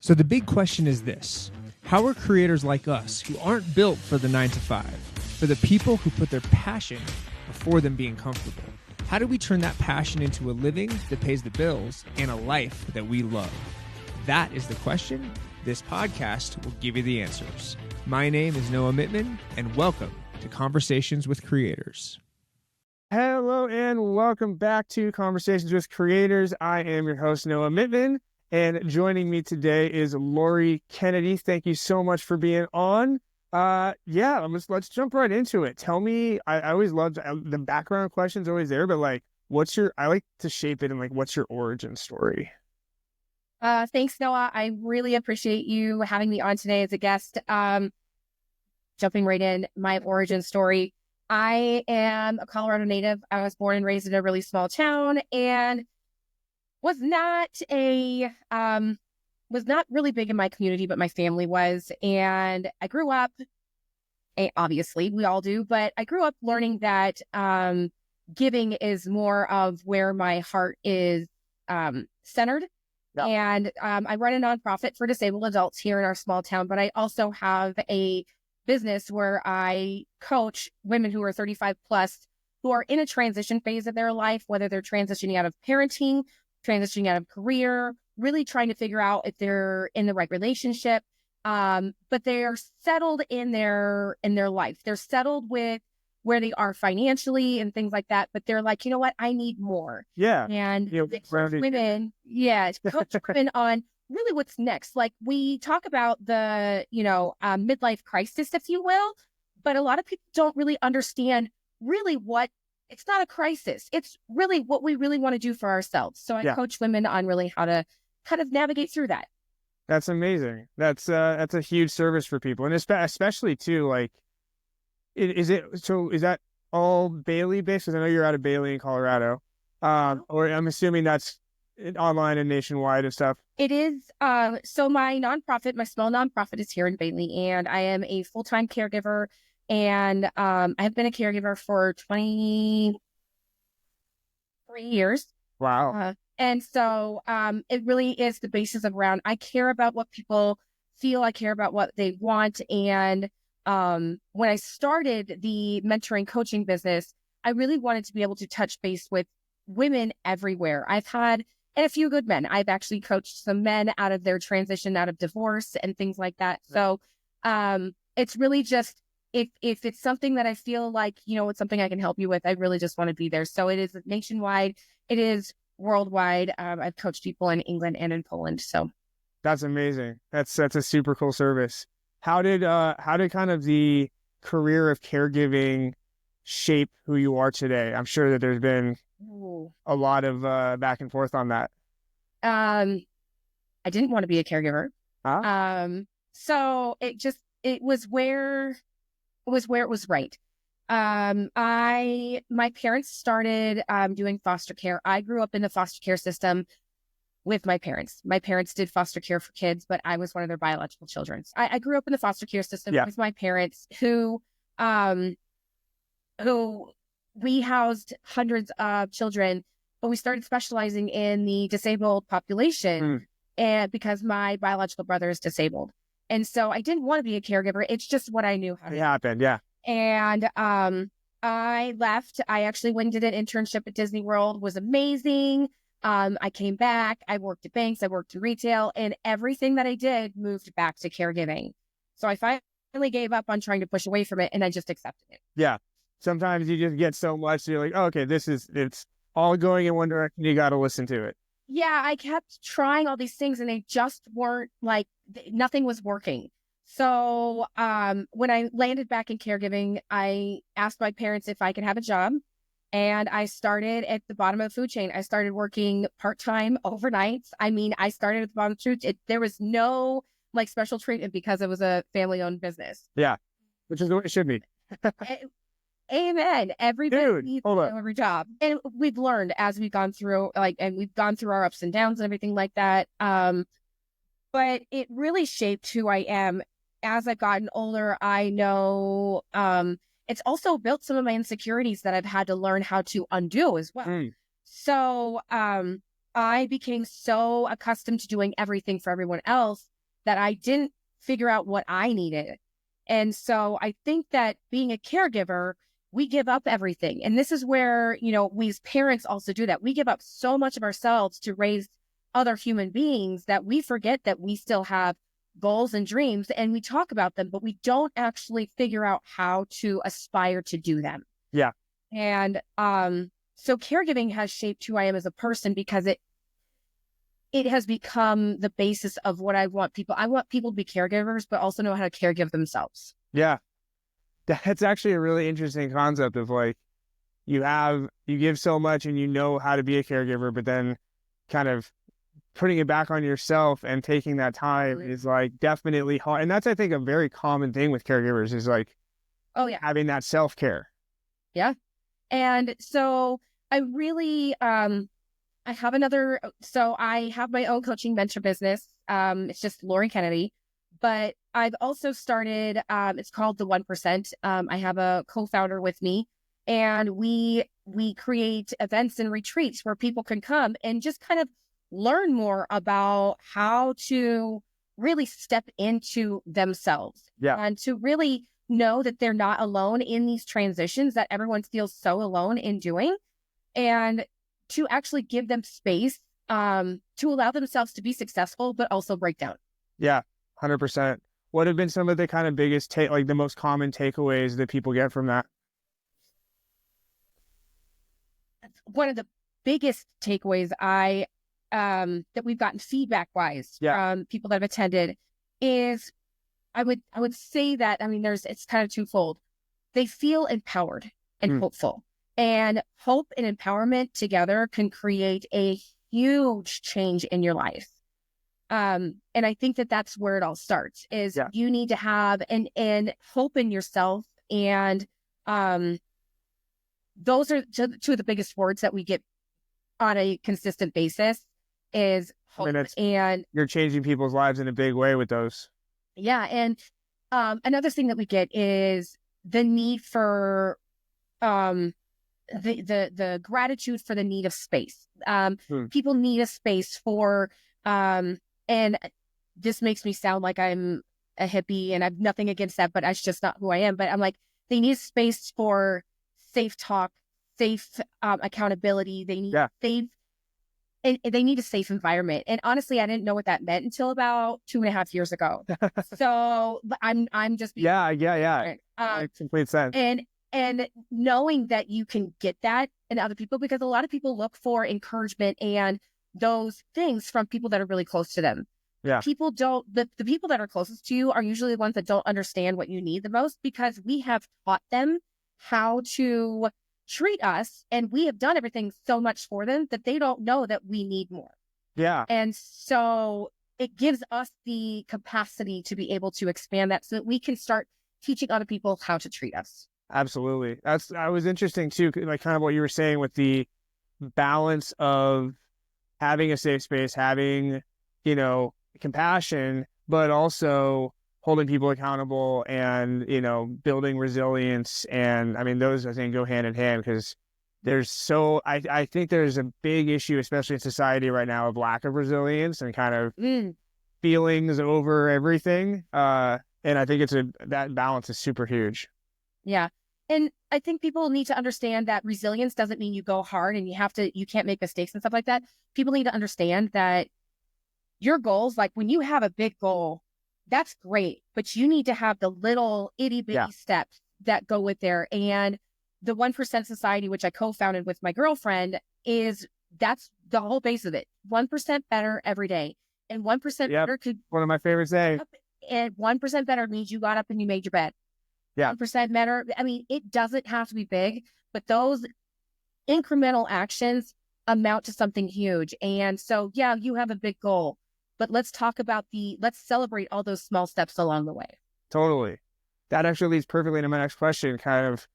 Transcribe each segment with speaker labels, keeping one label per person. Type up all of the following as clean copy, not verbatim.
Speaker 1: So the big question is this: how are creators like us, who aren't built for the 9 to 5, for the people who put their passion before them being comfortable, how do we turn that passion into a living that pays the bills and a life that we love? That is the question. This podcast will give you the answers. My name is Noah Mittman, and welcome to Conversations with Creators.
Speaker 2: Hello and welcome back to Conversations with Creators. I am your host, Noah Mittman, and joining me today is Laurie Kennedy. Thank you so much for being on. Let's jump right into it. Tell me, I always love the background questions always there, but I like to shape it and what's your origin story?
Speaker 3: Thanks, Noah. I really appreciate you having me on today as a guest. Jumping right in, my origin story. I am a Colorado native. I was born and raised in a really small town and was not really big in my community, but my family was. And I grew up, obviously we all do, but I grew up learning that giving is more of where my heart is centered. Yeah. And I run a nonprofit for disabled adults here in our small town, but I also have a business where I coach women who are 35 plus who are in a transition phase of their life, whether they're transitioning out of parenting, transitioning out of career, really trying to figure out if they're in the right relationship. But they're settled in their life. They're settled with where they are financially and things like that. But they're like, you know what? I need more.
Speaker 2: Yeah.
Speaker 3: And coach women on really what's next. Like we talk about the, midlife crisis, if you will, but a lot of people don't really understand really it's not a crisis. It's really what we really want to do for ourselves. So I coach women on really how to kind of navigate through that.
Speaker 2: That's amazing. That's a huge service for people. And especially too, is that all Bailey based? Because I know you're out of Bailey in Colorado. Or I'm assuming that's online and nationwide and stuff.
Speaker 3: It is. So my small nonprofit is here in Bailey, and I am a full-time caregiver. And I have been a caregiver for 23 years.
Speaker 2: Wow.
Speaker 3: And so it really is the basis of around, I care about what people feel, I care about what they want. And when I started the mentoring coaching business, I really wanted to be able to touch base with women everywhere. I've had, and a few good men. I've actually coached some men out of their transition, out of divorce and things like that. So it's really just, if it's something that I feel like, it's something I can help you with, I really just want to be there. So it is nationwide. It is worldwide. I've coached people in England and in Poland. So
Speaker 2: that's amazing. That's a super cool service. How did kind of the career of caregiving shape who you are today? I'm sure that there's been a lot of back and forth on that.
Speaker 3: I didn't want to be a caregiver. So it was where it was right. My parents started doing foster care. I grew up in the foster care system with my parents. My parents did foster care for kids, but I was one of their biological children. I grew up in the foster care system with my parents who we housed hundreds of children, but we started specializing in the disabled population and because my biological brother is disabled. And so I didn't want to be a caregiver. It's just what I knew how to do.
Speaker 2: It happened, yeah.
Speaker 3: And I left. I actually went and did an internship at Disney World. Was amazing. I came back. I worked at banks. I worked in retail. And everything that I did moved back to caregiving. So I finally gave up on trying to push away from it, and I just accepted it.
Speaker 2: Yeah. Sometimes you just get so much, you're like, oh, okay, it's all going in one direction. You got to listen to it.
Speaker 3: Yeah, I kept trying all these things and they just weren't nothing was working. So when I landed back in caregiving, I asked my parents if I could have a job. And I started at the bottom of the food chain. I started working part-time overnights. I started at the bottom of the food chain. There was no special treatment because it was a family-owned business.
Speaker 2: Yeah, which is the way it should be.
Speaker 3: Amen. Everybody needs every job. And we've learned as we've gone through, and we've gone through our ups and downs and everything like that. But it really shaped who I am. As I've gotten older, I know it's also built some of my insecurities that I've had to learn how to undo as well. So I became so accustomed to doing everything for everyone else that I didn't figure out what I needed. And so I think that being a caregiver, we give up everything. And this is where, we as parents also do that. We give up so much of ourselves to raise other human beings that we forget that we still have goals and dreams, and we talk about them, but we don't actually figure out how to aspire to do them.
Speaker 2: Yeah.
Speaker 3: And so caregiving has shaped who I am as a person, because it has become the basis of what I want people. I want people to be caregivers, but also know how to caregive themselves.
Speaker 2: Yeah. That's actually a really interesting concept of like, you give so much and you know how to be a caregiver, but then kind of putting it back on yourself and taking that time is like definitely hard. And that's, I think, a very common thing with caregivers is like,
Speaker 3: oh yeah,
Speaker 2: having that self-care.
Speaker 3: Yeah. And so I really, I have I have my own coaching mentor business. It's just Laurie Kennedy, but I've also started, it's called the 1%. I have a co-founder with me, and we create events and retreats where people can come and just kind of learn more about how to really step into themselves.
Speaker 2: Yeah.
Speaker 3: And to really know that they're not alone in these transitions that everyone feels so alone in doing, and to actually give them space to allow themselves to be successful, but also break down.
Speaker 2: Yeah, 100%. What have been some of the kind of biggest like the most common takeaways that people get from that?
Speaker 3: One of the biggest takeaways that we've gotten feedback wise from people that have attended is, I would say that, it's kind of twofold. They feel empowered and hopeful, and hope and empowerment together can create a huge change in your life. And I think that that's where it all starts is you need to have and hope in yourself. And those are two of the biggest words that we get on a consistent basis is hope. And
Speaker 2: you're changing people's lives in a big way with those.
Speaker 3: Yeah. And another thing that we get is the need for the gratitude for the need of space. People need a space for and this makes me sound like I'm a hippie, and I've nothing against that, but that's just not who I am. But I'm like, they need space for safe talk, safe accountability. They need safe. And they need a safe environment. And honestly, I didn't know what that meant until about 2.5 years ago. So I'm just being
Speaker 2: Makes complete sense.
Speaker 3: And knowing that you can get that in other people, because a lot of people look for encouragement and those things from people that are really close to them.
Speaker 2: Yeah.
Speaker 3: People don't, the people that are closest to you are usually the ones that don't understand what you need the most, because we have taught them how to treat us, and we have done everything so much for them that they don't know that we need more.
Speaker 2: Yeah.
Speaker 3: And so it gives us the capacity to be able to expand that so that we can start teaching other people how to treat us.
Speaker 2: Absolutely. I was interesting too, like kind of what you were saying with the balance of having a safe space, having, compassion, but also holding people accountable and, building resilience. And those, I think, go hand in hand, because I think there's a big issue, especially in society right now, of lack of resilience and kind of feelings over everything. And I think that balance is super huge.
Speaker 3: Yeah. And I think people need to understand that resilience doesn't mean you go hard and you can't make mistakes and stuff like that. People need to understand that your goals, like when you have a big goal, that's great, but you need to have the little itty bitty steps that go with there. And the 1% Society, which I co-founded with my girlfriend, that's the whole base of it. 1% better every day. And 1% better could
Speaker 2: one of my favorite sayings.
Speaker 3: And 1% better means you got up and you made your bed. 1% better. It doesn't have to be big, but those incremental actions amount to something huge. And so, you have a big goal, but let's celebrate all those small steps along the way.
Speaker 2: Totally. That actually leads perfectly into my next question, kind of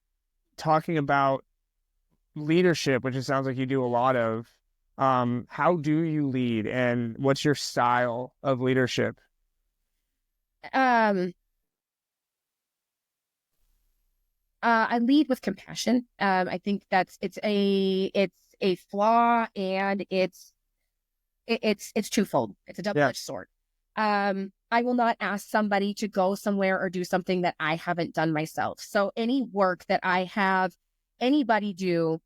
Speaker 2: talking about leadership, which it sounds like you do a lot of. How do you lead, and what's your style of leadership?
Speaker 3: I lead with compassion. I think it's a flaw, and it's it's twofold. It's a double-edged sword. I will not ask somebody to go somewhere or do something that I haven't done myself. So any work that I have anybody do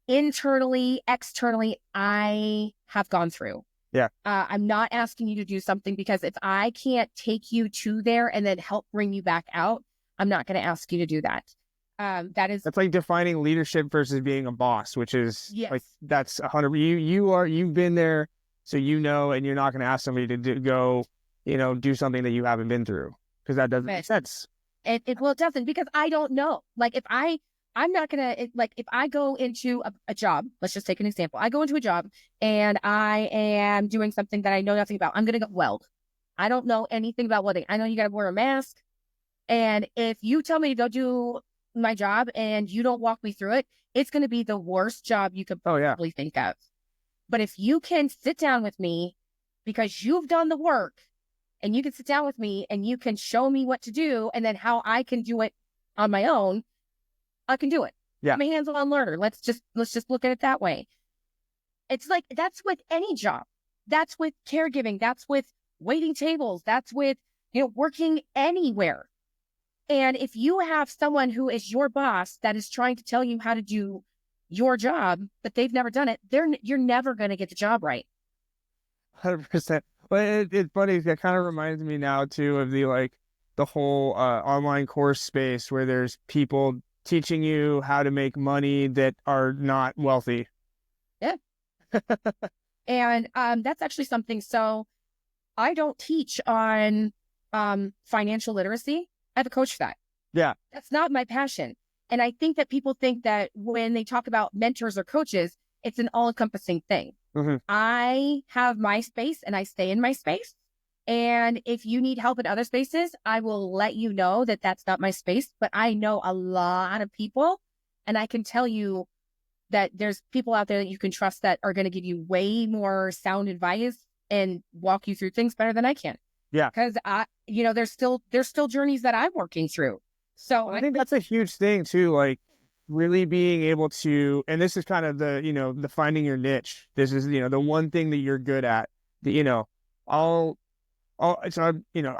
Speaker 3: internally, externally, I have gone through.
Speaker 2: Yeah.
Speaker 3: I'm not asking you to do something because if I can't take you to there and then help bring you back out, I'm not going to ask you to do that. That's
Speaker 2: like defining leadership versus being a boss, which is like, that's 100. You've been there, so and you're not going to ask somebody to go, do something that you haven't been through, because that doesn't make sense.
Speaker 3: It doesn't, because I don't know. Like I'm not going to, like, if I go into a job, let's just take an example. I go into a job and I am doing something that I know nothing about. I'm going to go weld. I don't know anything about welding. I know you got to wear a mask. And if you tell me to go do my job and you don't walk me through it, it's going to be the worst job you could possibly think of. But if you can sit down with me because you've done the work, and you can sit down with me and you can show me what to do and then how I can do it on my own, I can do it.
Speaker 2: Yeah.
Speaker 3: I'm a hands-on learner. Let's just look at it that way. It's like, that's with any job. That's with caregiving. That's with waiting tables. That's with, working anywhere. And if you have someone who is your boss that is trying to tell you how to do your job, but they've never done it, you're never going to get the job right.
Speaker 2: 100%. But it's funny. That kind of reminds me now too of the whole online course space where there's people teaching you how to make money that are not wealthy.
Speaker 3: Yeah. And that's actually something. So I don't teach on financial literacy. I have a coach for that.
Speaker 2: Yeah.
Speaker 3: That's not my passion. And I think that people think that when they talk about mentors or coaches, it's an all-encompassing thing.
Speaker 2: Mm-hmm.
Speaker 3: I have my space and I stay in my space. And if you need help in other spaces, I will let you know that that's not my space. But I know a lot of people, and I can tell you that there's people out there that you can trust that are going to give you way more sound advice and walk you through things better than I can.
Speaker 2: Yeah.
Speaker 3: Because there's still journeys that I'm working through. So
Speaker 2: I think that's a huge thing too. Like really being able to, and this is kind of the finding your niche. This is, the one thing that you're good at. I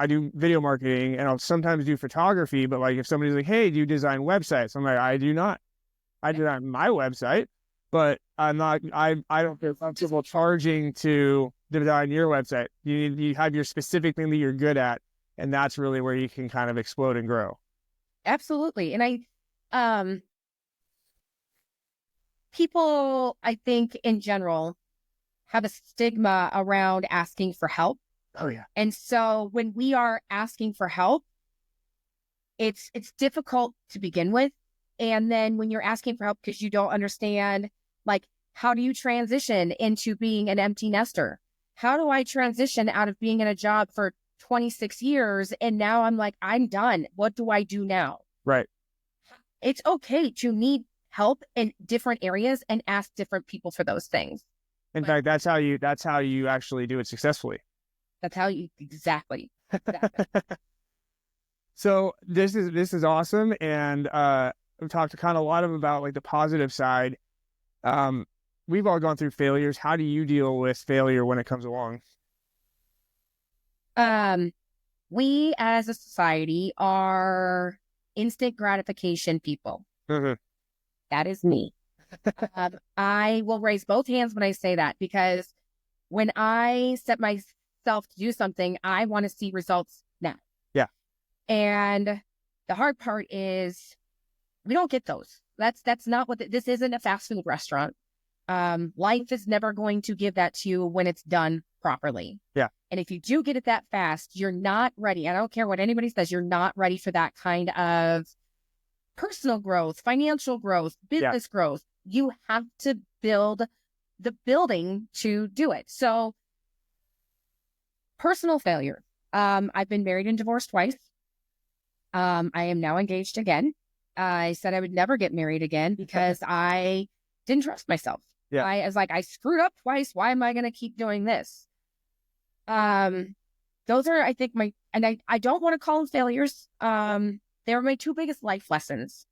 Speaker 2: do video marketing and I'll sometimes do photography, but like if somebody's like, hey, do you design websites? I'm like, I do not. I design my website, but I don't feel comfortable charging to design your website. You have your specific thing that you're good at, and that's really where you can kind of explode and grow.
Speaker 3: Absolutely. And people, I think in general, have a stigma around asking for help.
Speaker 2: Oh yeah.
Speaker 3: And so when we are asking for help, it's difficult to begin with. And then when you're asking for help because you don't understand, like, how do you transition into being an empty nester? How do I transition out of being in a job for 26 years and now I'm like, I'm done. What do I do now?
Speaker 2: Right.
Speaker 3: It's okay to need help in different areas and ask different people for those things.
Speaker 2: In fact, that's how you actually do it successfully.
Speaker 3: That's how you exactly.
Speaker 2: So this is awesome, and we've talked kind of a lot about like the positive side. We've all gone through failures. How do you deal with failure when it comes along?
Speaker 3: We as a society are instant gratification people.
Speaker 2: Mm-hmm.
Speaker 3: That is me. I will raise both hands when I say that, because when I set myself to do something, I want to see results now.
Speaker 2: Yeah.
Speaker 3: And the hard part is we don't get those. That's not what this isn't a fast food restaurant. Life is never going to give that to you when it's done properly.
Speaker 2: Yeah.
Speaker 3: And if you do get it that fast, you're not ready. I don't care what anybody says. You're not ready for that kind of personal growth, financial growth, business growth. You have to build the building to do it. So personal failure. I've been married and divorced twice. I am now engaged again. I said I would never get married again because I didn't trust myself.
Speaker 2: Yeah.
Speaker 3: I was like, I screwed up twice. Why am I going to keep doing this? Those are, I think, I don't want to call them failures. They were my two biggest life lessons.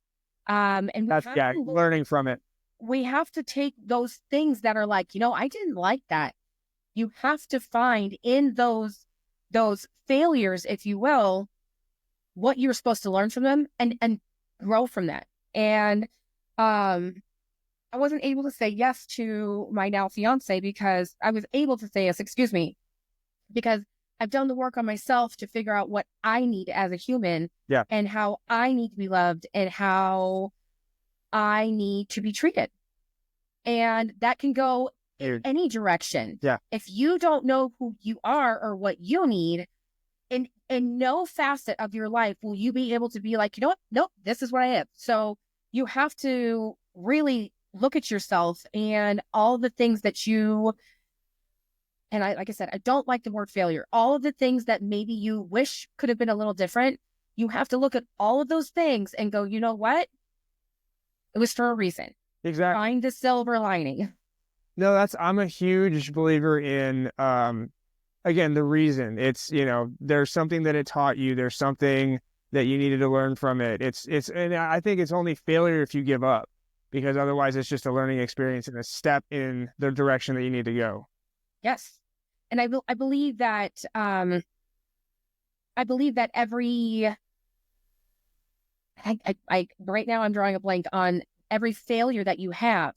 Speaker 3: And
Speaker 2: that's, learning from it.
Speaker 3: We have to take those things that are like, I didn't like that. you have to find in those failures, if you will, what you're supposed to learn from them and grow from that. And I wasn't able to say yes to my now fiance because I was able to say yes, because I've done the work on myself to figure out what I need as a human and how I need to be loved and how I need to be treated. And that can go in any direction.
Speaker 2: Yeah.
Speaker 3: If you don't know who you are or what you need, in no facet of your life will you be able to be like, you know what? Nope, this is what I am. So you have to really look at yourself and all the things that you, and like I said, I don't like the word failure. All of the things that maybe you wish could have been a little different, you have to look at all of those things and go, you know what? It was for a reason.
Speaker 2: Exactly.
Speaker 3: Find the silver lining.
Speaker 2: No, I'm a huge believer in, again, the reason. It's, there's something that it taught you. There's something that you needed to learn from it. And I think it's only failure if you give up, because otherwise it's just a learning experience and a step in the direction that you need to go.
Speaker 3: Yes. And I believe that, every, I right now I'm drawing a blank on every failure that you have.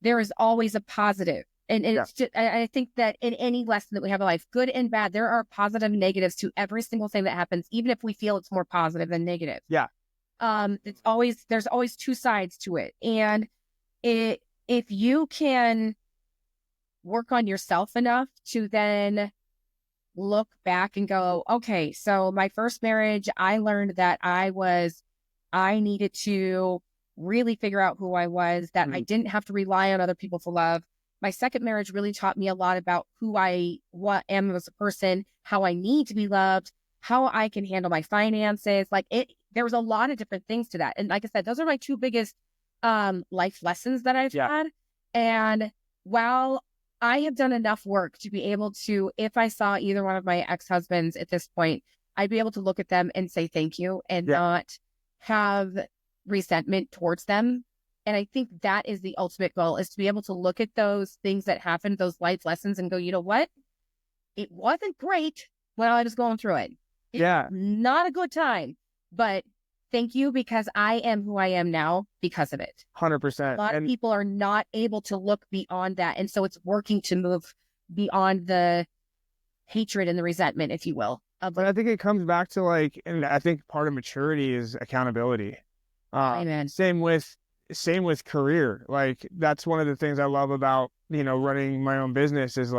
Speaker 3: There is always a positive. And it's just, I think that in any lesson that we have in life, good and bad, there are positive and negatives to every single thing that happens, even if we feel it's more positive than negative.
Speaker 2: Yeah.
Speaker 3: There's always two sides to it. And if you can work on yourself enough to then look back and go, okay, so my first marriage, I learned that I needed to really figure out who I was, that I didn't have to rely on other people for love. My second marriage really taught me a lot about who I am as a person, how I need to be loved, how I can handle my finances. There was a lot of different things to that. And like I said, those are my two biggest life lessons that I've had. And while I have done enough work to be able to, if I saw either one of my ex-husbands at this point, I'd be able to look at them and say thank you and not have resentment towards them. And I think that is the ultimate goal, is to be able to look at those things that happened, those life lessons, and go, you know what? It wasn't great when I was going through it. It's not a good time, but thank you, because I am who I am now because of it.
Speaker 2: 100%.
Speaker 3: A lot of people are not able to look beyond that. And so it's working to move beyond the hatred and the resentment, if you will.
Speaker 2: But I think it comes back to and I think part of maturity is accountability.
Speaker 3: Amen.
Speaker 2: Same with career. That's one of the things I love about, running my own business is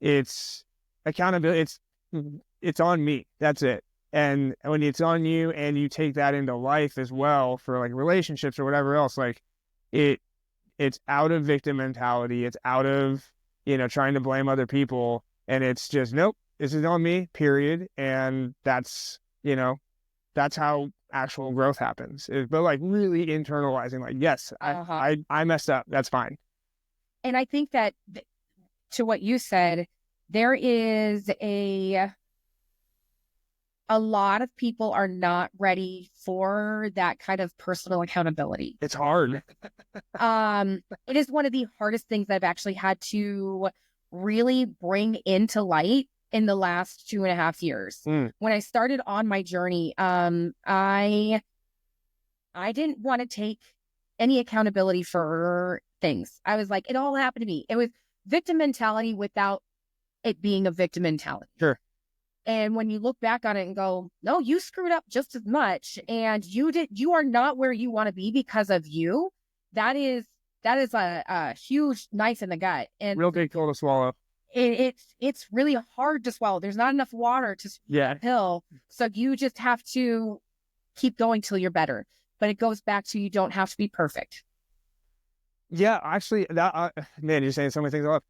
Speaker 2: it's accountability. It's on me. That's it. And when it's on you and you take that into life as well for relationships or whatever else, it's out of victim mentality. It's out of, trying to blame other people. And it's just, nope, this is on me, period. And that's how actual growth happens. But really internalizing, yes, I messed up. That's fine.
Speaker 3: And I think that to what you said, there is a lot of people are not ready for that kind of personal accountability.
Speaker 2: It's hard.
Speaker 3: It is one of the hardest things I've actually had to really bring into light in the last 2.5 years. When I started on my journey, I didn't want to take any accountability for things. I was like, it all happened to me. It was victim mentality without it being a victim mentality.
Speaker 2: Sure.
Speaker 3: And when you look back on it and go, no, you screwed up just as much, and you are not where you want to be because of you. That is a huge knife in the gut, and
Speaker 2: real big pill to swallow.
Speaker 3: It's really hard to swallow. There's not enough water to swallow the pill, so you just have to keep going till you're better. But it goes back to, you don't have to be perfect.
Speaker 2: Yeah, actually, that man, you're saying so many things I love.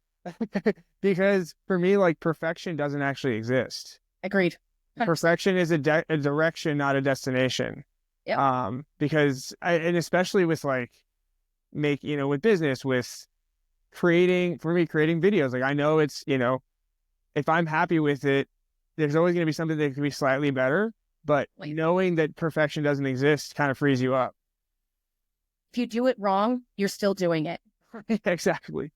Speaker 2: Because for me, perfection doesn't actually exist.
Speaker 3: Agreed.
Speaker 2: Perfection is a direction, not a destination.
Speaker 3: Yep.
Speaker 2: Because and especially with with business, with creating videos, I know it's, if I'm happy with it, there's always going to be something that can be slightly better, but knowing that perfection doesn't exist kind of frees you up.
Speaker 3: If you do it wrong, you're still doing it.
Speaker 2: Exactly.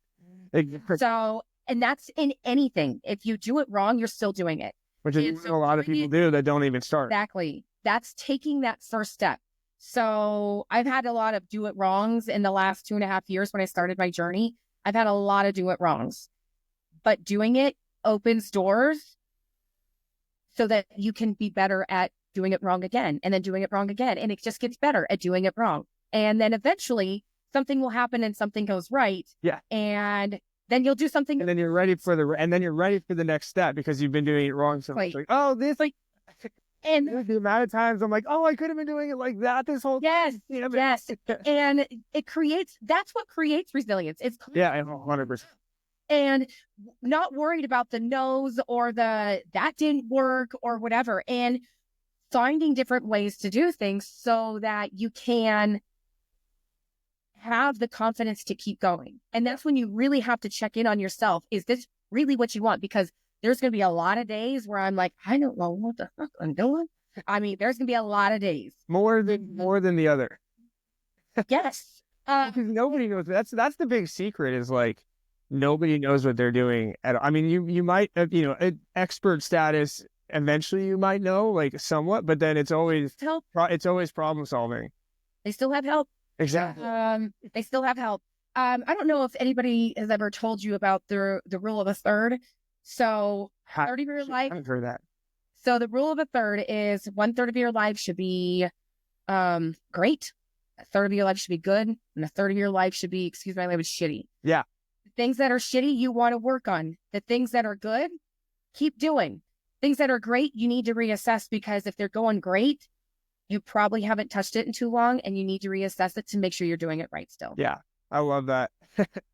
Speaker 3: So And that's in anything. If you do it wrong, you're still doing it.
Speaker 2: Which is what a lot of people do that don't even start.
Speaker 3: Exactly. That's taking that first step. So I've had a lot of do it wrongs in the last 2.5 years when I started my journey. I've had a lot of do it wrongs, but doing it opens doors so that you can be better at doing it wrong again, and then doing it wrong again. And it just gets better at doing it wrong. And then eventually something will happen and something goes right.
Speaker 2: Yeah.
Speaker 3: And then you'll do something.
Speaker 2: And then you're ready for the next step because you've been doing it wrong. So it's like, oh, this, like, and the amount of times I'm like, oh, I could have been doing it like that this whole
Speaker 3: yes,
Speaker 2: time.
Speaker 3: Yes. And that's what creates resilience. It's
Speaker 2: 100%.
Speaker 3: And not worried about the no's or that didn't work or whatever, and finding different ways to do things so that you can have the confidence to keep going. And that's when you really have to check in on yourself. Is this really what you want? Because there's going to be a lot of days where I'm like, I don't know what the fuck I'm doing. I mean, there's going to be a lot of days.
Speaker 2: More than the other.
Speaker 3: Yes.
Speaker 2: Because nobody knows. That's the big secret is like, nobody knows what they're doing at all. I mean, you might, expert status, eventually you might know, like, somewhat, but then it's always problem solving.
Speaker 3: They still have help.
Speaker 2: Exactly.
Speaker 3: They still have help. I don't know if anybody has ever told you about the rule of a third. So 1/3 of your life.
Speaker 2: I haven't heard that.
Speaker 3: So the rule of a third is 1/3 of your life should be great. 1/3 of your life should be good. And 1/3 of your life should be, excuse my language, shitty.
Speaker 2: Yeah.
Speaker 3: The things that are shitty, you want to work on. The things that are good, keep doing. Things that are great, you need to reassess, because if they're going great, you probably haven't touched it in too long, and you need to reassess it to make sure you're doing it right still.
Speaker 2: Yeah. I love that.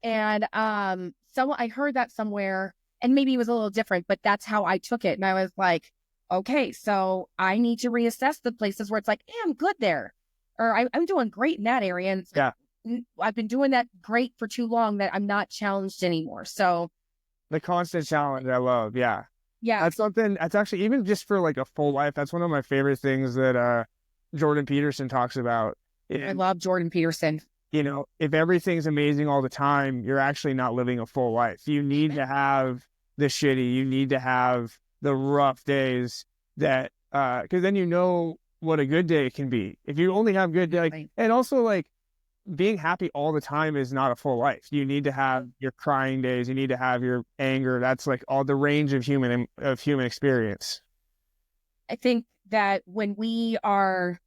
Speaker 3: And I heard that somewhere, and maybe it was a little different, but that's how I took it. And I was like, okay, so I need to reassess the places where it's like, hey, I'm good there. Or I'm doing great in that area. And
Speaker 2: yeah,
Speaker 3: I've been doing that great for too long that I'm not challenged anymore. So
Speaker 2: the constant challenge I love. Yeah.
Speaker 3: Yeah.
Speaker 2: That's something, that's actually, even just for like a full life, that's one of my favorite things that Jordan Peterson talks about.
Speaker 3: I love Jordan Peterson.
Speaker 2: If everything's amazing all the time, you're actually not living a full life. You need to have the shitty, you need to have the rough days that, because then you know what a good day can be. If you only have good days, like, and also like being happy all the time is not a full life. You need to have your crying days. You need to have your anger. That's like all the range of human experience.
Speaker 3: I think that when we are,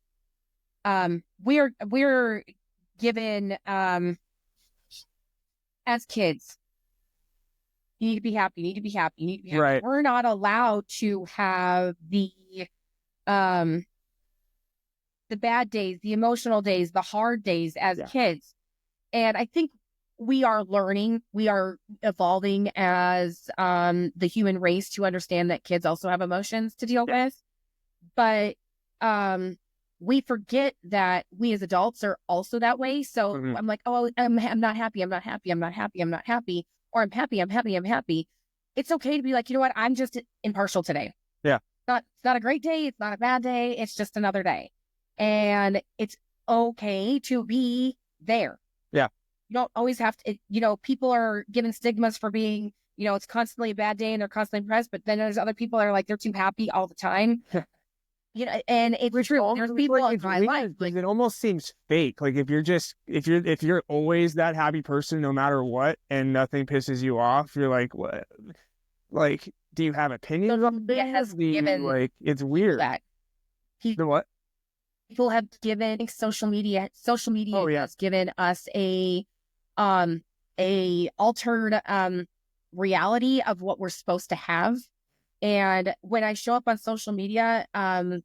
Speaker 3: we're given, as kids, you need to be happy, you need to be happy, you need to be happy.
Speaker 2: Right.
Speaker 3: We're not allowed to have the bad days, the emotional days, the hard days as kids. And I think we are learning, we are evolving as the human race to understand that kids also have emotions to deal with. But we forget that we as adults are also that way. So I'm like, oh, I'm not happy, I'm not happy, I'm not happy, I'm not happy, or I'm happy, I'm happy, I'm happy. It's okay to be like, you know what, I'm just impartial today.
Speaker 2: Yeah.
Speaker 3: It's not a great day, it's not a bad day, it's just another day. And it's okay to be there.
Speaker 2: Yeah.
Speaker 3: You don't always have to, people are given stigmas for being, it's constantly a bad day and they're constantly depressed, but then there's other people that are like, they're too happy all the time. And it's true. There's people in my life.
Speaker 2: Like, it almost seems fake. Like if you're always that happy person, no matter what, and nothing pisses you off, you're like, what? Like, do you have opinions on this? It's weird. The what?
Speaker 3: People have given social media has given us a altered reality of what we're supposed to have. And when I show up on social media, I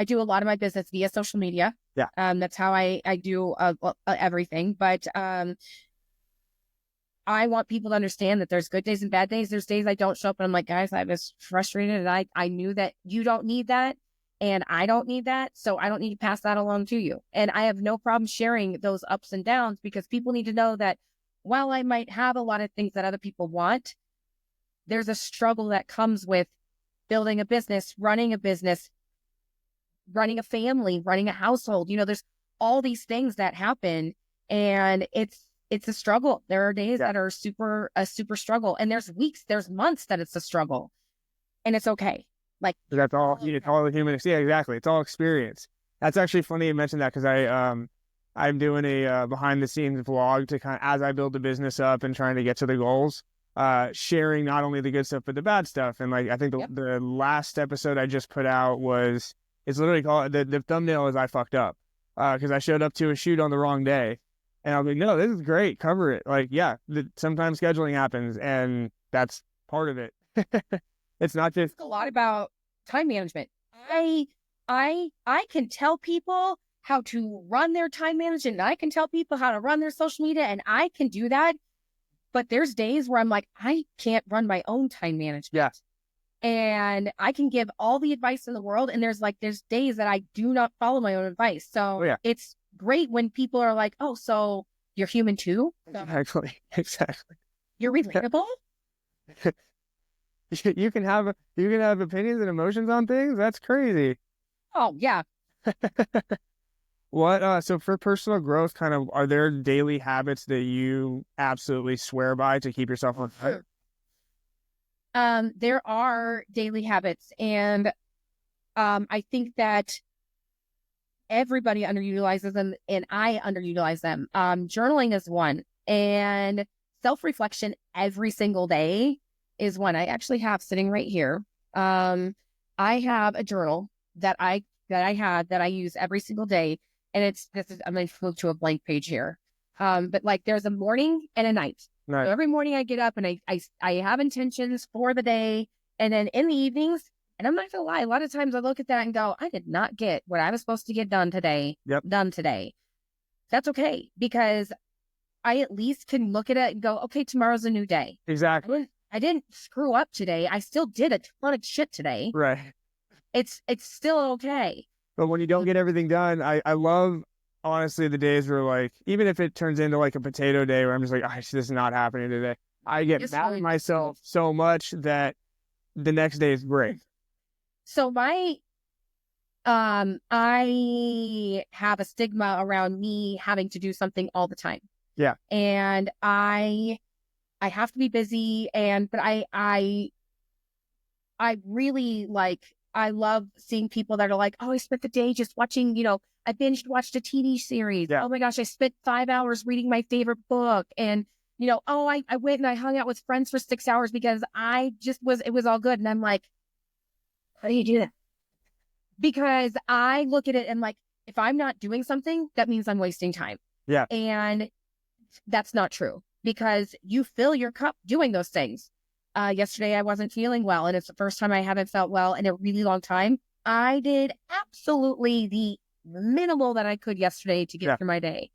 Speaker 3: do a lot of my business via social media.
Speaker 2: Yeah.
Speaker 3: That's how I do everything. But I want people to understand that there's good days and bad days. There's days I don't show up and I'm like, guys, I was frustrated, and I knew that you don't need that. And I don't need that, so I don't need to pass that along to you. And I have no problem sharing those ups and downs, because people need to know that while I might have a lot of things that other people want, there's a struggle that comes with building a business, running a family, running a household. There's all these things that happen, and it's a struggle. There are days that are a super struggle, and there's weeks, there's months that it's a struggle, and it's okay. Like
Speaker 2: that's all. It's all the human. Yeah, exactly. It's all experience. That's actually funny you mentioned that because I'm doing a behind the scenes vlog to kind of as I build the business up and trying to get to the goals. Sharing not only the good stuff but the bad stuff. And like I think the last episode I just put out it's literally called the thumbnail is I fucked up because I showed up to a shoot on the wrong day. And I was like, no, this is great. Cover it. Like, yeah, sometimes scheduling happens, and that's part of it. It's not just
Speaker 3: a lot about time management. I can tell people how to run their time management, and I can tell people how to run their social media, and I can do that. But there's days where I'm like, I can't run my own time management.
Speaker 2: Yeah.
Speaker 3: And I can give all the advice in the world, and there's days that I do not follow my own advice. So it's great when people are like, oh, so you're human too?
Speaker 2: Exactly.
Speaker 3: You're relatable?
Speaker 2: You can have opinions and emotions on things? That's crazy.
Speaker 3: Oh, yeah.
Speaker 2: What so for personal growth, kind of are there daily habits that you absolutely swear by to keep yourself on fire?
Speaker 3: There are daily habits, and I think that everybody underutilizes them, and I underutilize them. Journaling is one, and self-reflection every single day is one. I actually have sitting right here. I have a journal that I use every single day, and I'm going to flip to a blank page here. But like there's a morning and a night.
Speaker 2: Nice.
Speaker 3: So every morning I get up and I have intentions for the day, and then in the evenings, and I'm not gonna lie, a lot of times I look at that and go, I did not get what I was supposed to get done today. Done today. That's okay, because I at least can look at it and go, okay, tomorrow's a new day.
Speaker 2: Exactly.
Speaker 3: I didn't screw up today. I still did a ton of shit today.
Speaker 2: Right.
Speaker 3: It's still okay.
Speaker 2: But when you don't get everything done, I love, honestly, the days where, like, even if it turns into like a potato day where I'm just like, this is not happening today. I get mad at myself so much that the next day is great.
Speaker 3: So I have a stigma around me having to do something all the time.
Speaker 2: Yeah.
Speaker 3: And I have to be busy, but I really I love seeing people that are like, oh, I spent the day just watching, I watched a TV series. Yeah. Oh my gosh, I spent 5 hours reading my favorite book. And, I went and I hung out with friends for 6 hours because it was all good. And I'm like, how do you do that? Because I look at it and like, if I'm not doing something, that means I'm wasting time.
Speaker 2: Yeah.
Speaker 3: And that's not true, because you fill your cup doing those things. Yesterday I wasn't feeling well, and it's the first time I haven't felt well in a really long time. I did absolutely the minimal that I could yesterday to get through my day.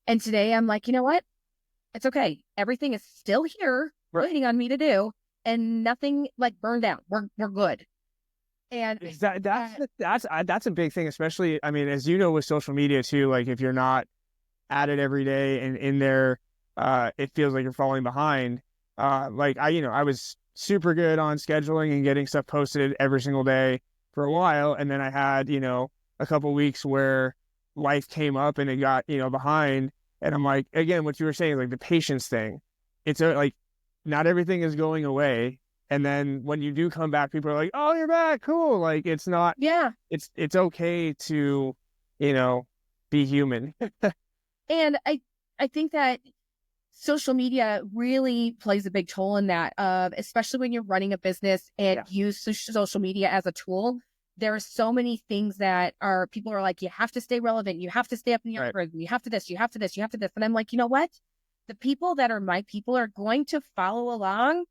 Speaker 3: And today I'm like, you know what? It's okay. Everything is still here waiting on me to do, and nothing like burned out. We're good. And
Speaker 2: that's a big thing, especially, I mean, as you know, with social media too, like if you're not at it every day and in there, it feels like you're falling behind. Like I was super good on scheduling and getting stuff posted every single day for a while. And then I had, a couple weeks where life came up and it got, behind. And I'm like, again, what you were saying, like the patience thing, it's like, not everything is going away. And then when you do come back, people are like, oh, you're back. Cool. Like, it's not, it's okay to, be human.
Speaker 3: And I think that social media really plays a big toll in that, especially when you're running a business and use social media as a tool. There are so many things that people are like, you have to stay relevant. You have to stay up in the algorithm. You have to this, you have to this, you have to this. And I'm like, you know what? The people that are my people are going to follow along,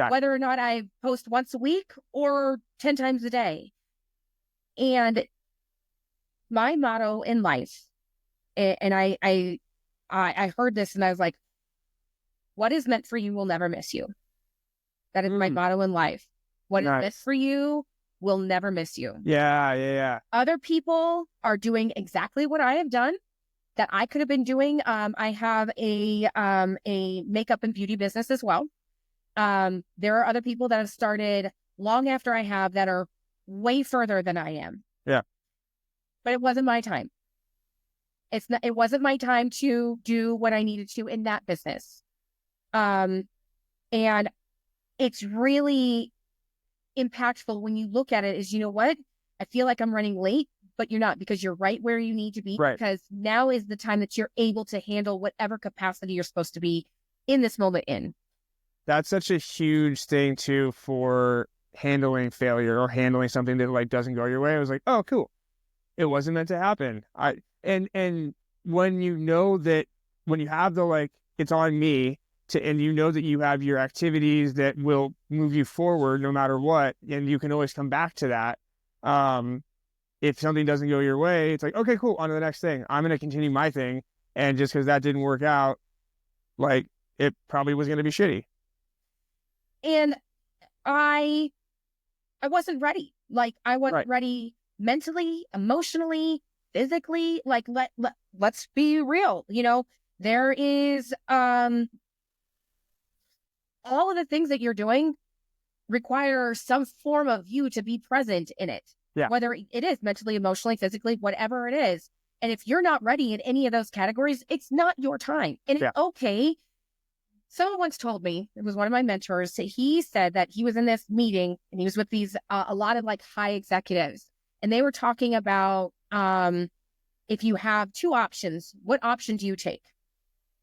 Speaker 3: whether or not I post once a week or 10 times a day. And my motto in life, and I heard this and I was like, what is meant for you will never miss you. That is my motto in life. What is meant for you will never miss you.
Speaker 2: Yeah.
Speaker 3: Other people are doing exactly what I have done that I could have been doing. I have a makeup and beauty business as well. There are other people that have started long after I have that are way further than I am.
Speaker 2: Yeah.
Speaker 3: But it wasn't my time. It wasn't my time to do what I needed to in that business. And it's really impactful when you look at it is, you know what? I feel like I'm running late, but you're not, because you're right where you need to be.
Speaker 2: Right.
Speaker 3: Because now is the time that you're able to handle whatever capacity you're supposed to be in this moment in.
Speaker 2: That's such a huge thing too for handling failure or handling something that like doesn't go your way. I was like, oh, cool. It wasn't meant to happen. And when you know that, when you have the like, it's on me to, and you know that you have your activities that will move you forward no matter what, and you can always come back to that. If something doesn't go your way, it's like, okay, cool, on to the next thing. I'm going to continue my thing. And just because that didn't work out, like, it probably was going to be shitty.
Speaker 3: And I wasn't ready. Like, I wasn't ready mentally, emotionally, physically. Like, let's be real. You know, there is all of the things that you're doing require some form of you to be present in it.
Speaker 2: Yeah.
Speaker 3: Whether it is mentally, emotionally, physically, whatever it is. And if you're not ready in any of those categories, it's not your time. And it's okay. Someone once told me, it was one of my mentors, he said that he was in this meeting and he was with these, a lot of like high executives. And they were talking about, if you have two options, what option do you take?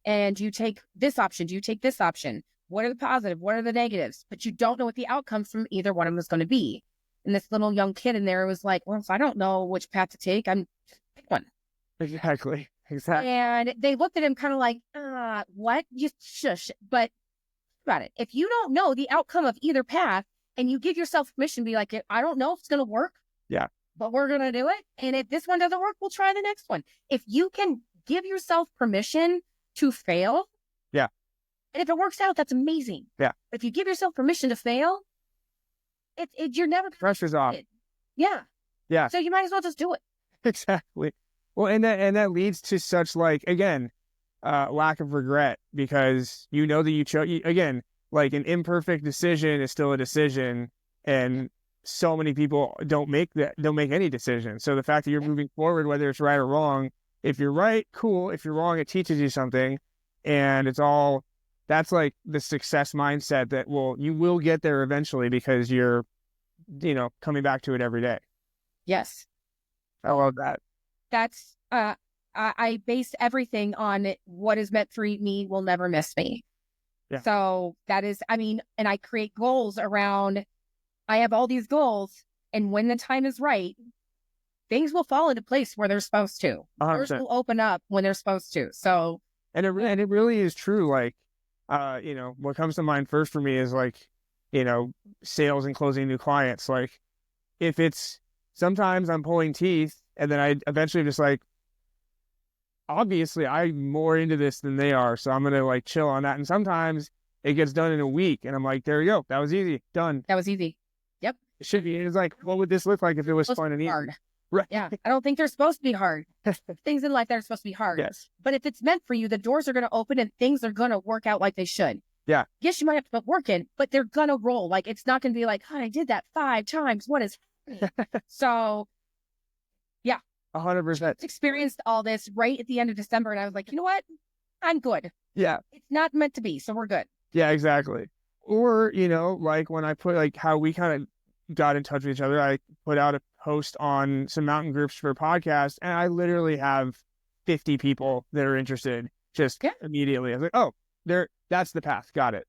Speaker 3: And do you take this option? Do you take this option? What are the positive? What are the negatives? But you don't know what the outcome from either one of them is going to be. And this little young kid in there was like, well, if I don't know which path to take, I'm just pick one.
Speaker 2: Exactly.
Speaker 3: And they looked at him kind of like, what? You shush. But about it. If you don't know the outcome of either path and you give yourself permission to be like, I don't know if it's going to work.
Speaker 2: Yeah.
Speaker 3: But we're going to do it. And if this one doesn't work, we'll try the next one. If you can give yourself permission to fail.
Speaker 2: Yeah.
Speaker 3: And if it works out, that's amazing.
Speaker 2: Yeah.
Speaker 3: If you give yourself permission to fail, you're never.
Speaker 2: Pressure's off.
Speaker 3: Yeah.
Speaker 2: Yeah.
Speaker 3: So you might as well just do it.
Speaker 2: Exactly. Well, and that leads to such like, again, lack of regret, because you know that you chose, again, like an imperfect decision is still a decision, and so many people don't make any decision. So the fact that you're moving forward, whether it's right or wrong, if you're right, cool. If you're wrong, it teaches you something, and that's like the success mindset that you will get there eventually, because you're, coming back to it every day.
Speaker 3: Yes.
Speaker 2: I love that.
Speaker 3: That's, I base everything on what is meant for me will never miss me.
Speaker 2: Yeah.
Speaker 3: So that is, and I create goals around, I have all these goals, and when the time is right, things will fall into place where they're supposed to.
Speaker 2: 100%.
Speaker 3: Doors will open up when they're supposed to. So,
Speaker 2: and it really is true. Like, what comes to mind first for me is like, sales and closing new clients. Like, if it's, sometimes I'm pulling teeth, and then I eventually just like, obviously I'm more into this than they are, so I'm going to like chill on that. And sometimes it gets done in a week, and I'm like, there you go. That was easy. Done.
Speaker 3: That was easy. Yep.
Speaker 2: It should be. It's like, what would this look like if it was fun and easy?
Speaker 3: Hard.
Speaker 2: Right.
Speaker 3: Yeah. I don't think they're supposed to be hard. Things in life that are supposed to be hard.
Speaker 2: Yes.
Speaker 3: But if it's meant for you, the doors are going to open and things are going to work out like they should.
Speaker 2: Yeah.
Speaker 3: Yes, you might have to put work in, but they're going to roll. Like, it's not going to be like, I did that 5 times. What is happening? So, yeah.
Speaker 2: 100%.
Speaker 3: Experienced all this right at the end of December, and I was like, you know what? I'm good.
Speaker 2: Yeah.
Speaker 3: It's not meant to be, so we're good.
Speaker 2: Yeah, exactly. Or, like when I put like how we kind of got in touch with each other, I put out a post on some mountain groups for a podcast, and I literally have 50 people that are interested just immediately. I was like, oh, that's the path. Got it.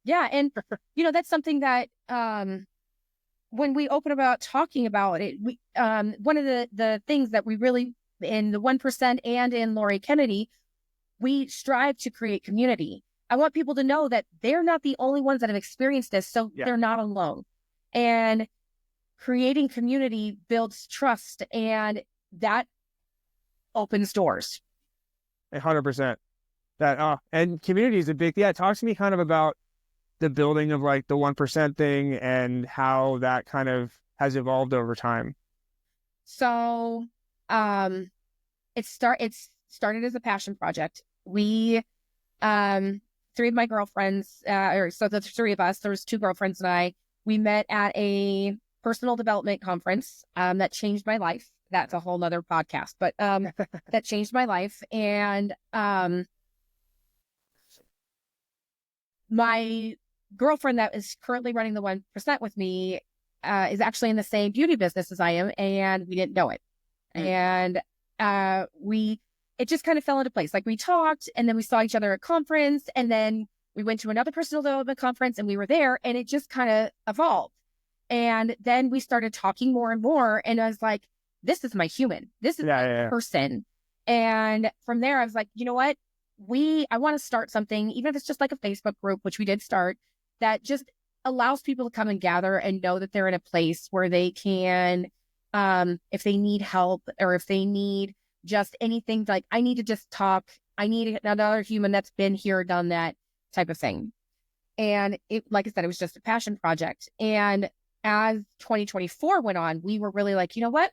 Speaker 3: Yeah. And, that's something that, when we open about talking about it, we, one of the things that we really, in the 1% and in Laurie Kennedy, we strive to create community. I want people to know that they're not the only ones that have experienced this, so they're not alone. And creating community builds trust, and that opens doors.
Speaker 2: 100%. And community is a big, talk to me kind of about the building of like the 1% thing and how that kind of has evolved over time.
Speaker 3: So, it started as a passion project. We, 3 of my girlfriends, so the 3 of us, there was 2 girlfriends and I, we met at a personal development conference that changed my life. That's a whole nother podcast, but that changed my life. And my girlfriend that is currently running the 1% with me is actually in the same beauty business as I am, and we didn't know it. And it just kind of fell into place. Like, we talked, and then we saw each other at a conference, and then we went to another personal development conference, and we were there, and it just kind of evolved. And then we started talking more and more, and I was like, this is my human. This is my person. And from there, I was like, you know what? I want to start something, even if it's just like a Facebook group, which we did start, that just allows people to come and gather and know that they're in a place where they can, if they need help, or if they need just anything, like, I need to just talk. I need another human that's been here, done that type of thing. And it, like I said, it was just a passion project. And as 2024 went on, we were really like, you know what?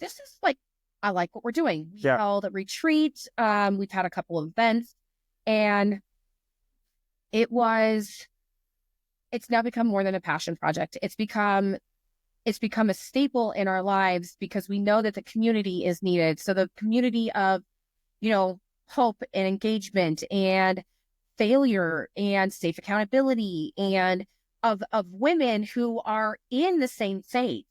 Speaker 3: This is like, I like what we're doing. We held a retreat. We've had a couple of events, and it's now become more than a passion project. It's become a staple in our lives, because we know that the community is needed. So the community of, hope and engagement and failure and safe accountability, and of women who are in the same faith.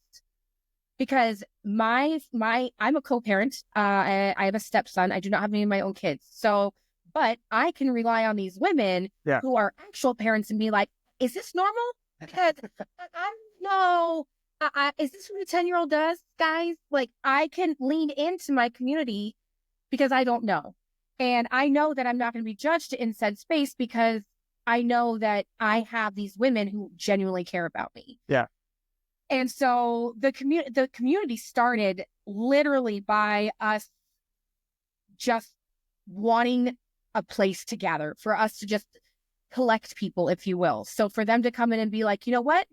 Speaker 3: Because I'm a co-parent. I have a stepson. I do not have any of my own kids. So, but I can rely on these women who are actual parents and be like, is this normal? Because I know, is this what a 10-year-old does, guys? Like, I can lean into my community because I don't know. And I know that I'm not going to be judged in said space, because I know that I have these women who genuinely care about me.
Speaker 2: Yeah.
Speaker 3: And so the community started literally by us just wanting a place to gather, for us to just collect people, if you will. So for them to come in and be like, you know what?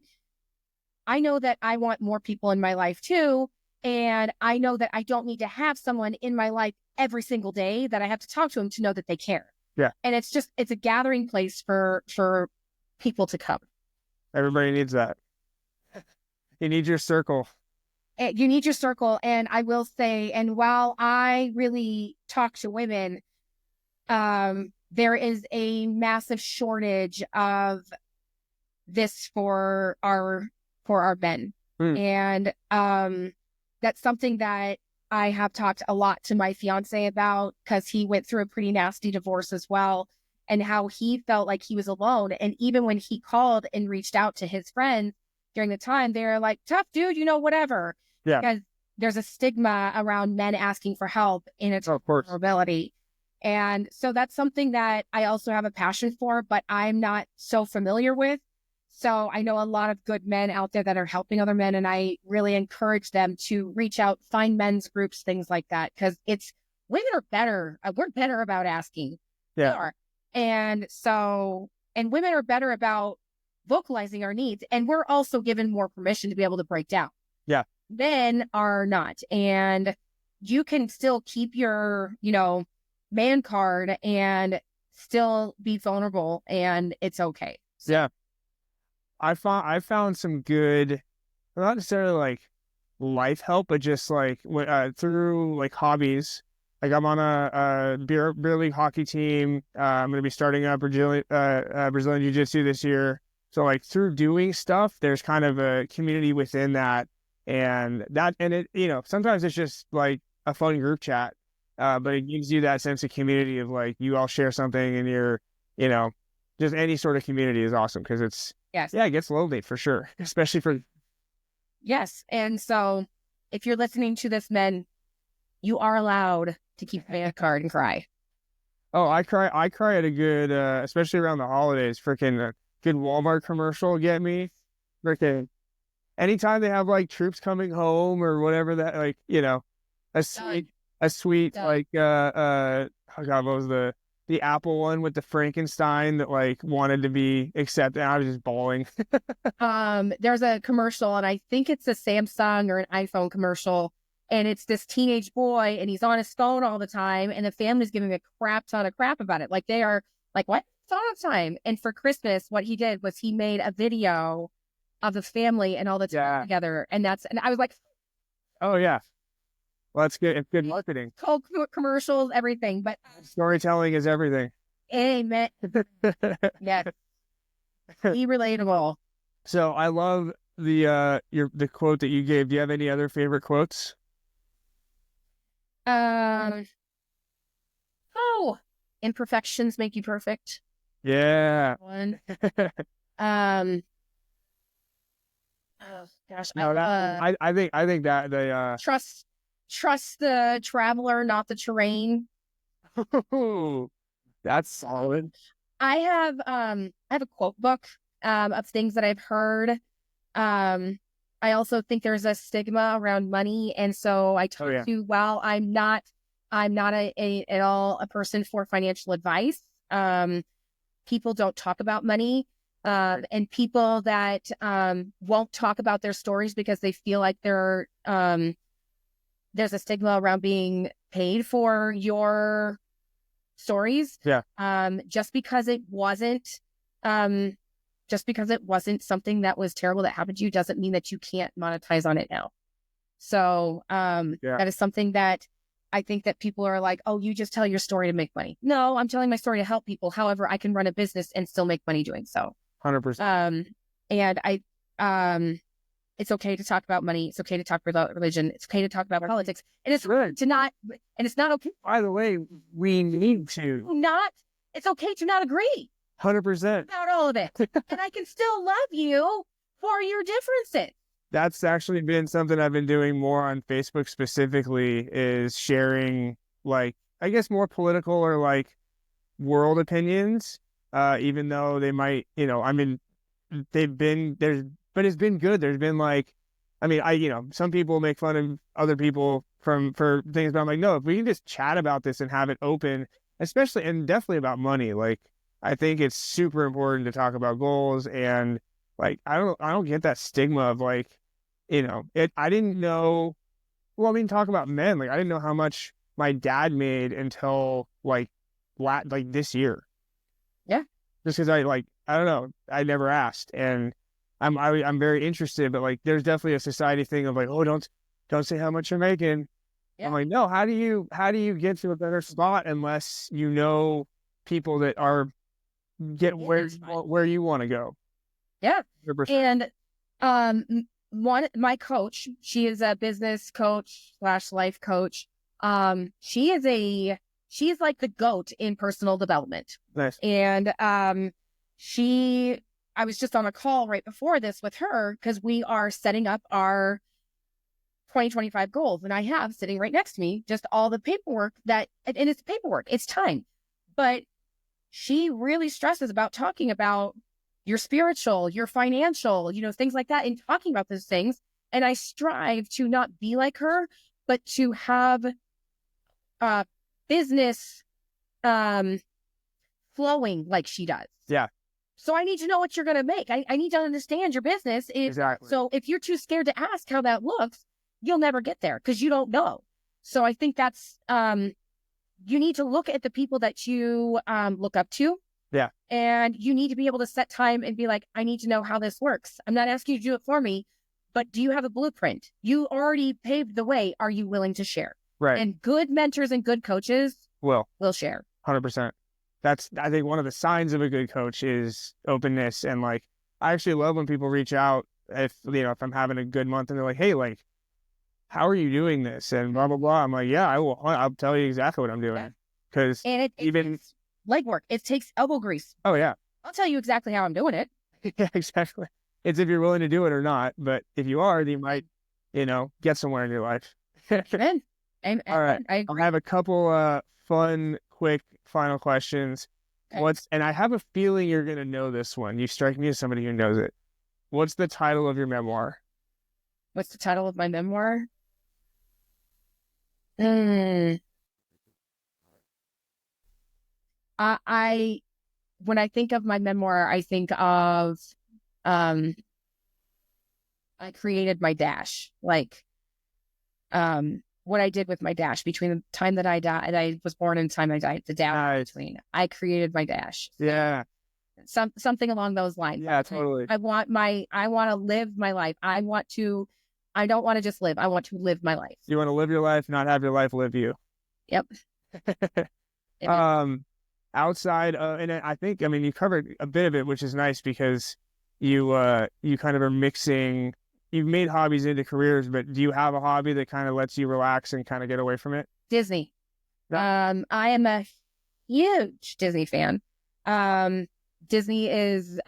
Speaker 3: I know that I want more people in my life too. And I know that I don't need to have someone in my life every single day that I have to talk to them to know that they care.
Speaker 2: Yeah.
Speaker 3: And it's a gathering place for people to come.
Speaker 2: Everybody needs that. You need your circle.
Speaker 3: You need your circle. And I will say, and while I really talk to women, there is a massive shortage of this for our men. And that's something that I have talked a lot to my fiance about, because he went through a pretty nasty divorce as well, and how he felt like he was alone. And even when he called and reached out to his friends during the time, they're like, tough dude, whatever.
Speaker 2: Yeah.
Speaker 3: Because there's a stigma around men asking for help in its vulnerability. And so that's something that I also have a passion for, but I'm not so familiar with. So I know a lot of good men out there that are helping other men, and I really encourage them to reach out, find men's groups, things like that, because women are better. We're better about asking.
Speaker 2: Yeah.
Speaker 3: We are. And women are better about vocalizing our needs, and we're also given more permission to be able to break down.
Speaker 2: Yeah.
Speaker 3: Men are not. And you can still keep your, man card and still be vulnerable, and it's okay. So.
Speaker 2: Yeah. I found some good, not necessarily like life help, but just like through like hobbies. Like, I'm on a beer league hockey team. I'm going to be starting up Brazilian Jiu-Jitsu this year. So like, through doing stuff, there's kind of a community within that, and it, sometimes it's just like a fun group chat, but it gives you that sense of community of like, you all share something, and you're, just any sort of community is awesome, because it's,
Speaker 3: yes.
Speaker 2: Yeah, it gets lonely for sure, especially for.
Speaker 3: Yes. And so if you're listening to this, men, you are allowed to keep a man card and cry.
Speaker 2: Oh, I cry at a good, especially around the holidays, freaking good Walmart commercial will get me. Freaking anytime they have like troops coming home or whatever, that, like, a sweet like oh God, what was the Apple one with the Frankenstein that like wanted to be accepted? I was just bawling.
Speaker 3: There's a commercial, and I think it's a Samsung or an iPhone commercial, and it's this teenage boy, and he's on his phone all the time, and the family's giving a crap ton of crap about it. Like, they are like, what? It's all the time. And for Christmas, what he did was he made a video of the family and all the time together. And I was like,
Speaker 2: oh yeah. Well, that's good. It's good marketing.
Speaker 3: Commercials, everything, but
Speaker 2: storytelling is everything.
Speaker 3: Amen. Yes. Be relatable.
Speaker 2: So I love the quote that you gave. Do you have any other favorite quotes?
Speaker 3: Imperfections make you perfect.
Speaker 2: Yeah.
Speaker 3: One. Oh gosh.
Speaker 2: No, I think that the
Speaker 3: trust the traveler, not the terrain.
Speaker 2: That's solid.
Speaker 3: I have a quote book of things that I've heard. I also think there's a stigma around money, and so I talk to, while I'm not at all a person for financial advice. People don't talk about money, and people that won't talk about their stories because they feel like there's a stigma around being paid for your stories.
Speaker 2: Yeah.
Speaker 3: Just because it wasn't something that was terrible that happened to you doesn't mean that you can't monetize on it now. So that is something that I think that people are like, oh, you just tell your story to make money. No, I'm telling my story to help people. However, I can run a business and still make money doing so.
Speaker 2: 100%.
Speaker 3: And it's okay to talk about money. It's okay to talk about religion. It's okay to talk about politics. And it's not okay.
Speaker 2: By the way, we need to.
Speaker 3: It's okay to not agree.
Speaker 2: 100%.
Speaker 3: About all of it. And I can still love you for your differences.
Speaker 2: That's actually been something I've been doing more on Facebook specifically, is sharing, like, I guess more political or like world opinions, even though they might, they've been there's, but it's been good. There's been like, some people make fun of other people for things, but I'm like, no, if we can just chat about this and have it open, especially and definitely about money, like, I think it's super important to talk about goals. And like, I don't get that stigma of like, I didn't know, talk about men. Like, I didn't know how much my dad made until like this year.
Speaker 3: Yeah.
Speaker 2: Just because I don't know, I never asked, and I'm very interested, but like, there's definitely a society thing of like, oh, don't say how much you're making. Yeah. I'm like, no, how do you get to a better spot unless you know people that are where you want to go?
Speaker 3: Yeah. 100%. And my coach, she is a business coach / life coach. She's like the GOAT in personal development.
Speaker 2: Nice.
Speaker 3: And I was just on a call right before this with her because we are setting up our 2025 goals. And I have sitting right next to me just all the paperwork and it's paperwork, it's time. But she really stresses about talking about your spiritual, your financial, things like that, and talking about those things. And I strive to not be like her, but to have business flowing like she does.
Speaker 2: Yeah.
Speaker 3: So I need to know what you're going to make. I need to understand your business.
Speaker 2: Exactly.
Speaker 3: So if you're too scared to ask how that looks, you'll never get there because you don't know. So I think that's, you need to look at the people that you look up to.
Speaker 2: Yeah.
Speaker 3: And you need to be able to set time and be like, I need to know how this works. I'm not asking you to do it for me, but do you have a blueprint? You already paved the way. Are you willing to share?
Speaker 2: Right.
Speaker 3: And good mentors and good coaches will share.
Speaker 2: 100%. That's, I think, one of the signs of a good coach is openness. And like, I actually love when people reach out if I'm having a good month and they're like, hey, like, how are you doing this? And blah, blah, blah. I'm like, yeah, I'll tell you exactly what I'm doing. Because
Speaker 3: it's legwork. It takes elbow grease.
Speaker 2: Oh, yeah.
Speaker 3: I'll tell you exactly how I'm doing it.
Speaker 2: Yeah, exactly. It's if you're willing to do it or not. But if you are, then you might, get somewhere in your life.
Speaker 3: Amen.
Speaker 2: All right.
Speaker 3: I
Speaker 2: have a couple fun, quick final questions.
Speaker 3: Okay.
Speaker 2: And I have a feeling you're going to know this one. You strike me as somebody who knows it. What's the title of your memoir?
Speaker 3: What's the title of my memoir? When I think of my memoir, I think of I created my dash. Like what I did with my dash between the time that I died, I was born and the time I died, the dash between. I created my dash.
Speaker 2: Yeah.
Speaker 3: something along those lines.
Speaker 2: Yeah, totally.
Speaker 3: I want to live my life. I don't want to just live. I want to live my life.
Speaker 2: You want to live your life, not have your life live you.
Speaker 3: Yep.
Speaker 2: Outside, and I think, I mean, you covered a bit of it, which is nice because you kind of are mixing, you've made hobbies into careers, but do you have a hobby that kind of lets you relax and kind of get away from it?
Speaker 3: Disney.
Speaker 2: Yeah.
Speaker 3: I am a huge Disney fan. Disney is,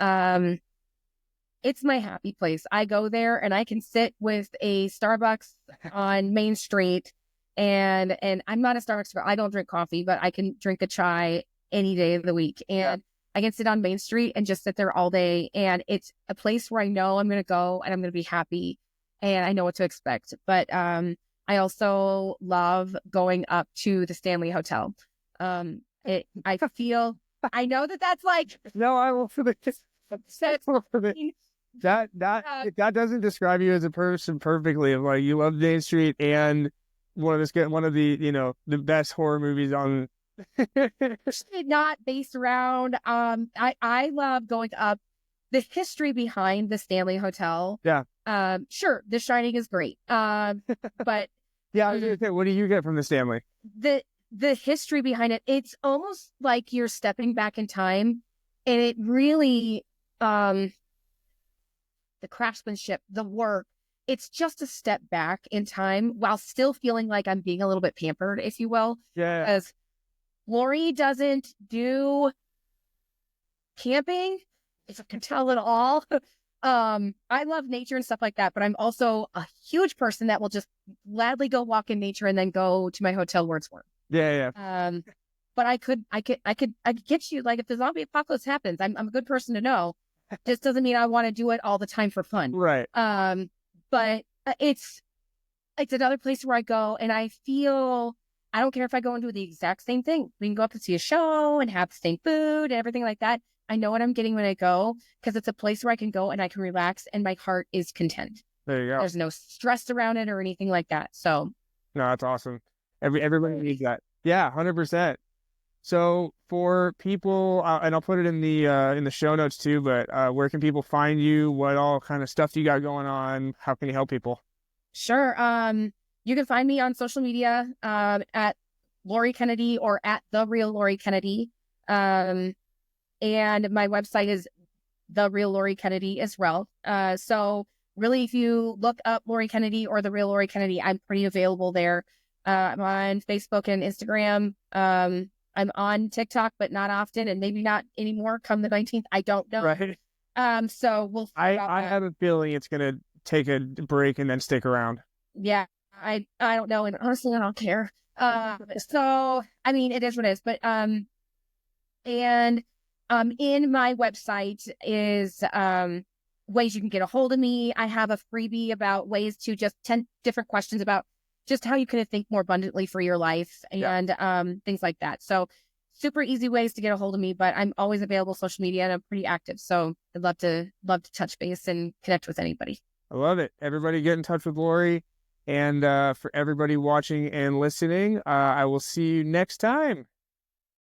Speaker 3: it's my happy place. I go there and I can sit with a Starbucks on Main Street, and I'm not a Starbucks fan. I don't drink coffee, but I can drink a chai any day of the week. And I can sit on Main Street and just sit there all day. And it's a place where I know I'm going to go and I'm going to be happy and I know what to expect. But, I also love going up to the Stanley Hotel. I know that's like,
Speaker 2: No, I will for the that doesn't describe you as a person perfectly. Of like, you love Main Street and one of the, you know, the best horror movies on.
Speaker 3: not based around, I love going up the history behind the Stanley Hotel.
Speaker 2: Yeah.
Speaker 3: Sure, The Shining is great. But
Speaker 2: yeah, I was gonna say, what do you get from the Stanley?
Speaker 3: The history behind it, it's almost like you're stepping back in time, and it really, the craftsmanship, the work, it's just a step back in time while still feeling like I'm being a little bit pampered, if you will.
Speaker 2: Yeah.
Speaker 3: Because Laurie doesn't do camping, if I can tell it all. I love nature and stuff like that, but I'm also a huge person that will just gladly go walk in nature and then go to my hotel where it's warm.
Speaker 2: Yeah.
Speaker 3: But I could get you, like, if the zombie apocalypse happens, I'm a good person to know. Just doesn't mean I want to do it all the time for fun.
Speaker 2: Right.
Speaker 3: But it's another place where I go and I feel, I don't care if I go and do the exact same thing. We can go up and see a show and have the same food and everything like that. I know what I'm getting when I go because it's a place where I can go and I can relax and my heart is content.
Speaker 2: There you go.
Speaker 3: There's no stress around it or anything like that. So
Speaker 2: no, that's awesome. Everybody needs that. Yeah, 100%. So for people, and I'll put it in the show notes too, but where can people find you? What all kind of stuff you got going on? How can you help people?
Speaker 3: Sure. You can find me on social media at Laurie Kennedy or at The Real Laurie Kennedy. And my website is The Real Laurie Kennedy as well. So really, if you look up Laurie Kennedy or The Real Laurie Kennedy, I'm pretty available there. I'm on Facebook and Instagram. I'm on TikTok, but not often, and maybe not anymore come the 19th. I don't know.
Speaker 2: Right.
Speaker 3: So we'll.
Speaker 2: I have a feeling it's gonna take a break and then stick around.
Speaker 3: Yeah, I don't know, and honestly, I don't care. So I mean, it is what it is. But in my website is ways you can get a hold of me. I have a freebie about ways to just 10 different questions about just how you can think more abundantly for your life and things like that. So super easy ways to get a hold of me, but I'm always available social media and I'm pretty active. So I'd love to touch base and connect with anybody.
Speaker 2: I love it. Everybody get in touch with Laurie. And for everybody watching and listening, I will see you next time.